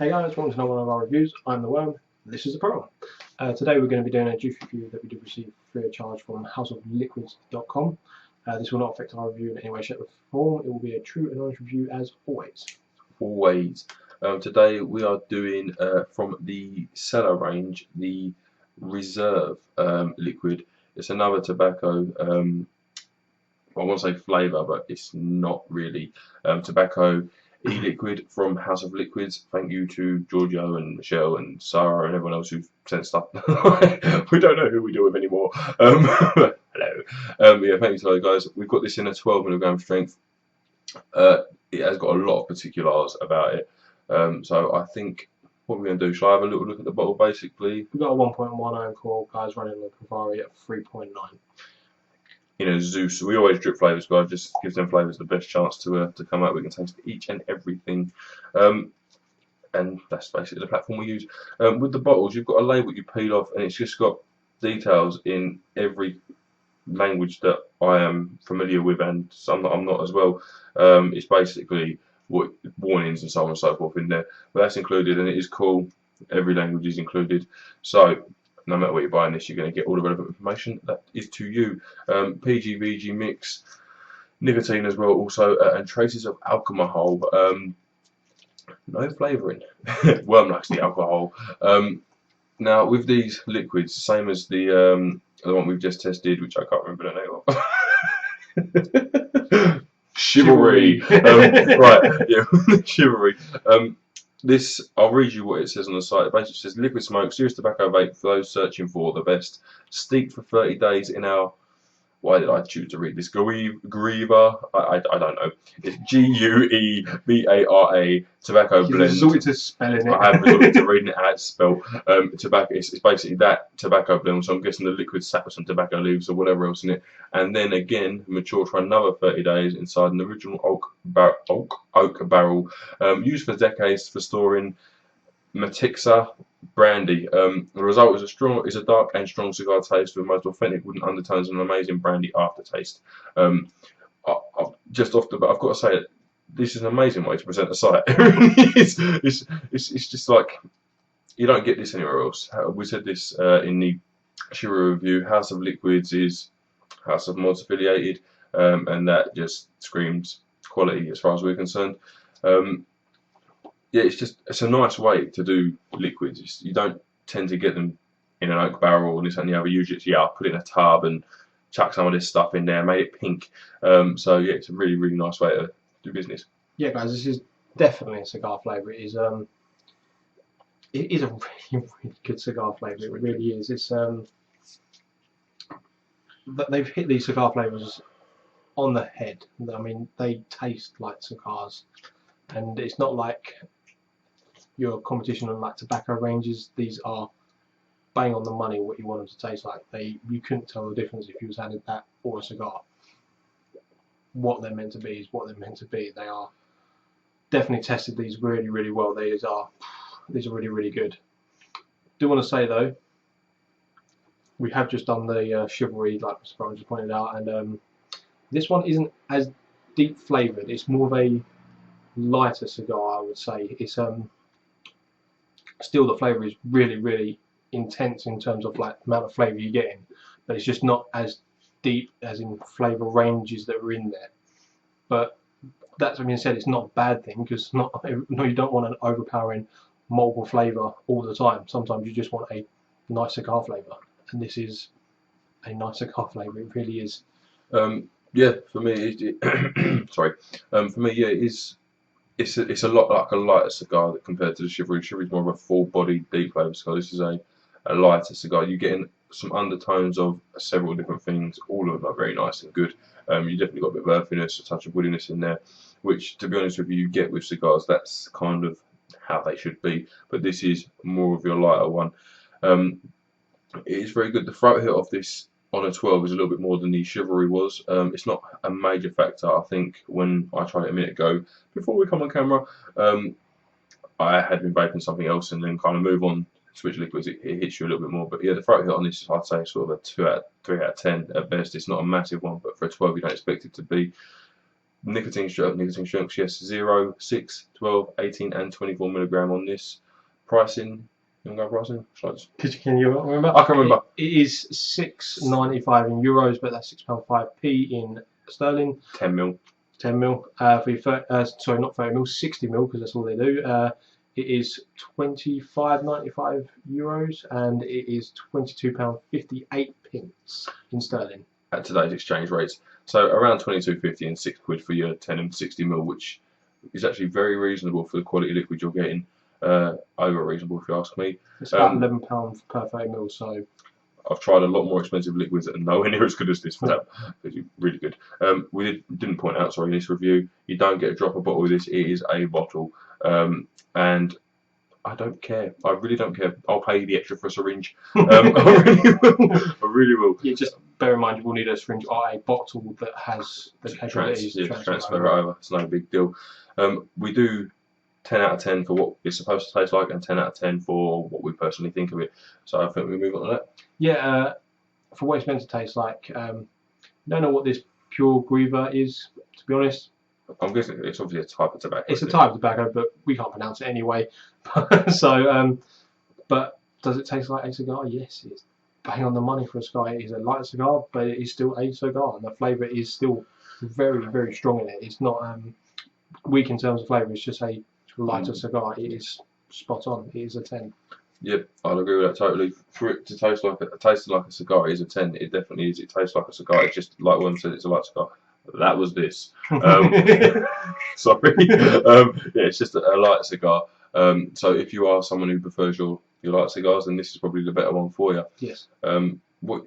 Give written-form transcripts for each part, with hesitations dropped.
Hey guys, welcome to another one of our reviews. I'm the Worm, this is the Pro. Today we're going to be doing a juice review that we did receive free of charge from houseofliquids.com. This will not affect our review in any way, shape or form. It will be a true and honest review as always. Today we are doing from the Cellar range the Reserve liquid. It's another tobacco, I want to say flavour, but it's not really. Tobacco e-liquid from House of Liquids. Thank you to Giorgio and Michelle and Sarah and everyone else who've sent stuff. We don't know who we deal with anymore. Hello. Yeah, thank you to those guys. We've got this in a 12 milligram strength. It has got a lot of particulars about it. So I think what we're going to do, shall I have a little look at the bottle basically? We've got a 1.1 alcohol, guys, running the Cavari at 3.9. You know, Zeus, we always drip flavours, guys, just gives them flavours the best chance to come out. We can taste each and everything. And that's basically the platform we use. With the bottles, you've got a label you peel off, and it's just got details in every language that I am familiar with, and some that I'm not as well. It's basically what warnings and so on and so forth in there, but that's included, and it is cool. Every language is included, so no matter what you're buying this, you're going to get all the relevant information that is to you. PG/VG mix, nicotine as well, also, and traces of alcohol. No flavouring. Worm likes the alcohol. Now with these liquids, same as the one we've just tested, which I can't remember the name of. Chivalry. Right, yeah, Chivalry. This, I'll read you what it says on the site. It basically says, liquid smoke, serious tobacco vape for those searching for the best. Steeped for 30 days in our, why did I choose to read this? Gueva, I don't know. It's Guebara tobacco blend. Resorted to spelling it. I have resorted to reading it how it's spelled. Tobacco. It's basically that tobacco blend. So I'm guessing the liquid sat with some tobacco leaves or whatever else in it, and then again matured for another 30 days inside an original oak barrel, used for decades for storing Matixa brandy. The result is a dark and strong cigar taste with most authentic wooden undertones and an amazing brandy aftertaste. Just off the bat, I've got to say, this is an amazing way to present a site. It's just like, you don't get this anywhere else. We said this in the Shiro review. House of Liquids is House of Mods affiliated, and that just screams quality as far as we're concerned. Yeah, it's a nice way to do liquids. You don't tend to get them in an oak barrel and this and the other. Usually it's, I'll put it in a tub and chuck some of this stuff in there, made it pink. So yeah, it's a really, really nice way to do business. Yeah guys, this is definitely a cigar flavour. It is a really, really good cigar flavour. It really is. It's they've hit these cigar flavours on the head. I mean, they taste like cigars, and it's not like your competition on like tobacco ranges. These are bang on the money what you want them to taste like. You couldn't tell the difference if you was handed that or a cigar. What they're meant to be is what they're meant to be. They are definitely tested these really, really well. These are really, really good. Do want to say though, we have just done the Chivalry, like Mr. Brown just pointed out, and this one isn't as deep flavoured. It's more of a lighter cigar, I would say. It's still the flavour is really, really intense in terms of like amount of flavour you're getting, but it's just not as deep as in flavour ranges that are in there. But that's being said, it's not a bad thing, because no, you don't want an overpowering multiple flavour all the time. Sometimes you just want a nice cigar flavour, and this is a nice cigar flavour. It really is. Yeah, for me, sorry. For me, yeah, it's a lot like a lighter cigar compared to the Chivalry. Chivalry is more of a full-bodied, deep flavour cigar. This is a lighter cigar. You're getting some undertones of several different things. All of them are very nice and good. You definitely got a bit of earthiness, a touch of woodiness in there, which, to be honest with you get with cigars. That's kind of how they should be. But this is more of your lighter one. It is very good. The throat hit of this on a 12 is a little bit more than the Chivalry was. It's not a major factor. I think when I tried it a minute ago, before we come on camera, I had been vaping something else and then kind of move on, switch liquids, it hits you a little bit more. But yeah, the throat hit on this, I'd say sort of a 3 out of 10 at best. It's not a massive one, but for a 12 you don't expect it to be. Nicotine strengths, yes, 0, 6, 12, 18 and 24 milligram on this. Pricing, you want to go pricing? Can you remember? I can remember. It is €6.95 in euros, but that's £6.5p in sterling. 10 mil. 10 mil. For your sorry, not 30 mil, 60 mil, because that's all they do. It is €25.95, and it is £22.58 in sterling. At today's exchange rates. So around 22.50 and £6 for your 10 and 60 mil, which is actually very reasonable for the quality liquid you're getting. Over reasonable if you ask me. It's about £11 per 30 mil, so I've tried a lot more expensive liquids and nowhere near as good as this for that. It's really good. We didn't point out, sorry, in this review, you don't get a dropper bottle with this. It is a bottle, and I don't care. I really don't care. I'll pay the extra for a syringe. I really will. Yeah, just bear in mind you will need a syringe or a bottle that has the capabilities to transfer it over. It's no big deal. We do 10 out of 10 for what it's supposed to taste like, and 10 out of 10 for what we personally think of it. So I think we move on to that. Yeah, for what it's meant to taste like, don't know what this pure Griever is, to be honest. I'm guessing it's obviously a type of tobacco. It's a type of tobacco, but we can't pronounce it anyway. So, but does it taste like a cigar? Yes, it's bang on the money for a cigar. It is a light cigar, but it is still a cigar, and the flavour is still very, very strong in it. It's not weak in terms of flavour. It's just a lighter cigar. It is spot on. It is a 10. Yep, I'll agree with that totally. For it to taste like a cigar, it is a 10. It definitely is. It tastes like a cigar. It's just like William said, it's a light cigar. That was this. Sorry. Yeah, it's just a light cigar. So if you are someone who prefers your light cigars, then this is probably the better one for you. Yes. What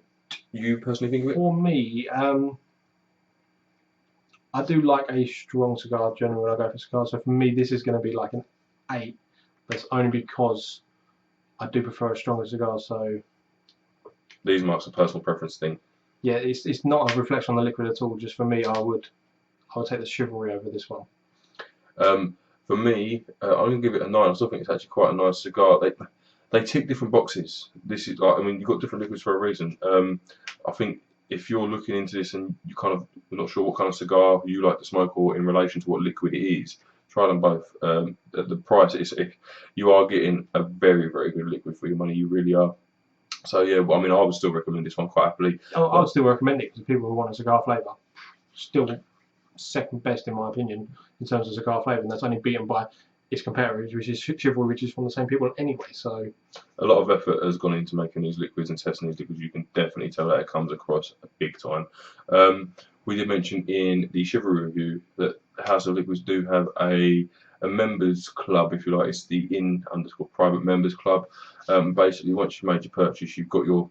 you personally think of it? For me, I do like a strong cigar generally when I go for cigars. So for me, this is going to be like an 8. That's only because I do prefer a stronger cigar. So these marks a personal preference thing. Yeah, it's not a reflection on the liquid at all. Just for me, I would take the Chivalry over this one. For me, I'm gonna give it a 9. I still think it's actually quite a nice cigar. They tick different boxes. This is like, I mean, you've got different liquids for a reason. I think if you're looking into this and you kind of not sure what kind of cigar you like to smoke or in relation to what liquid it is, try them both. At the price, you are getting a very, very good liquid for your money. You really are. So yeah, well, I mean, I would still recommend this one quite happily. I would still recommend it because people who want a cigar flavour, still second best in my opinion in terms of cigar flavour, and that's only beaten by its competitors, which is Chivalry, which is from the same people anyway. So a lot of effort has gone into making these liquids and testing these liquids. You can definitely tell that it comes across big time. We did mention in the Chivalry review that House of Liquids do have a members club, if you like. It's the _private members club. Basically, once you've made your purchase, you've got your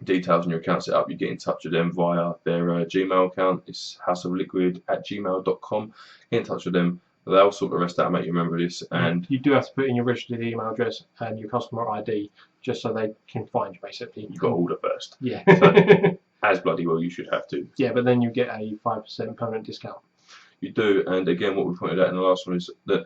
details and your account set up. You get in touch with them via their Gmail account. It's houseofliquid@gmail.com. Get in touch with them. They'll sort the rest out, make you remember this. And you do have to put in your registered email address and your customer ID just so they can find you, basically. You've got to order first. Yeah. So, as bloody well you should have to. Yeah, but then you get a 5% permanent discount. You do, and again, what we pointed out in the last one is that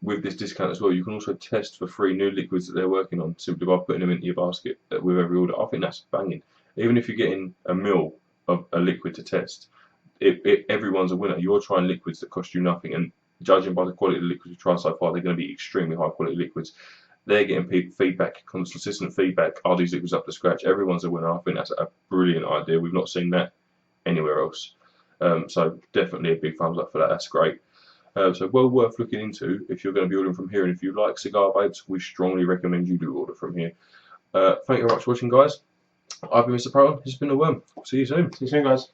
with this discount as well, you can also test for free new liquids that they're working on simply by putting them into your basket with every order. I think that's banging. Even if you're getting a mil of a liquid to test, everyone's a winner. You're trying liquids that cost you nothing, and judging by the quality of the liquids we've tried so far, they're going to be extremely high quality liquids. They're getting feedback, consistent feedback. Are these liquids up to scratch? Everyone's a winner. I think that's a brilliant idea. We've not seen that anywhere else. So definitely a big thumbs up for that. That's great. So well worth looking into if you're going to be ordering from here. And if you like cigar vapes, we strongly recommend you do order from here. Thank you very much for watching, guys. I've been Mr. Pro. This has been The Worm. See you soon. See you soon, guys.